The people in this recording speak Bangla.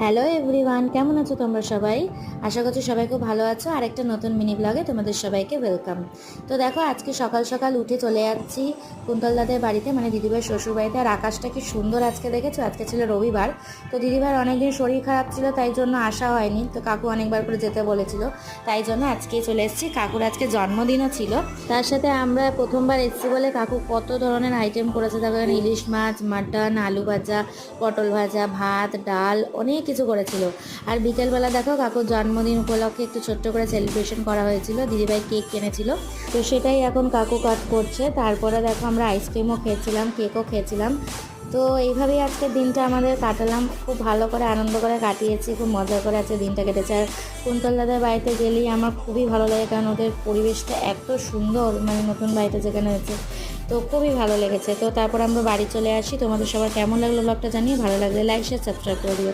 হ্যালো এভরিওয়ান, কেমন আছো তোমরা সবাই? আশা করছি সবাই খুব ভালো আছো। আর একটা নতুন মিনি ব্লগে তোমাদের সবাইকে ওয়েলকাম। তো দেখো, আজকে সকাল সকাল উঠে চলে যাচ্ছি কুন্তল দাদের বাড়িতে, মানে দিদিভাইয়ের শ্বশুর বাড়িতে। আর আকাশটা কি সুন্দর আজকে, দেখেছো? আজকে ছিল রবিবার। তো দিদিভাইয়ের অনেকদিন শরীর খারাপ ছিল, তাই জন্য আসা হয়নি। তো কাকু অনেকবার করে যেতে বলেছিল, তাই জন্য আজকেই চলে এসেছি। কাকুর আজকে জন্মদিনও ছিল। তার সাথে আমরা প্রথমবার এসেছি বলে কাকু কত ধরনের আইটেম করেছে। তারপরে ইলিশ মাছ, মাটন, আলু ভাজা, পটল ভাজা, ভাত, ডাল, অনেক কিছু করেছিল। আর বিকেলবেলা দেখো, কাকুর জন্মদিন উপলক্ষে একটু ছোট্ট করে সেলিব্রেশন করা হয়েছিল। দিদিভাই কেক কিনেছিল, তো সেটাই এখন কাকু কাট করছে। তারপরে দেখো, আমরা আইসক্রিমও খেয়েছিলাম, কেকও খেয়েছিলাম। তো এইভাবেই আজকের দিনটা আমাদের কাটালাম, খুব ভালো করে আনন্দ করে কাটিয়েছি, খুব মজা করে আজকে দিনটা কেটেছে। আর কুন্তল দাদার বাড়িতে গেলেই আমার খুবই ভালো লাগে, কারণ ওদের পরিবেশটা এত সুন্দর, মানে নতুন বাড়িতে যেখানে হয়েছে, তো খুবই ভালো লেগেছে। তো তারপর আমরা বাড়ি চলে আসি। তোমাদের সবার কেমন লাগলো ব্লগটা জানিয়ে, ভালো লাগলে লাইক শেয়ার সাবস্ক্রাইব করে দিও।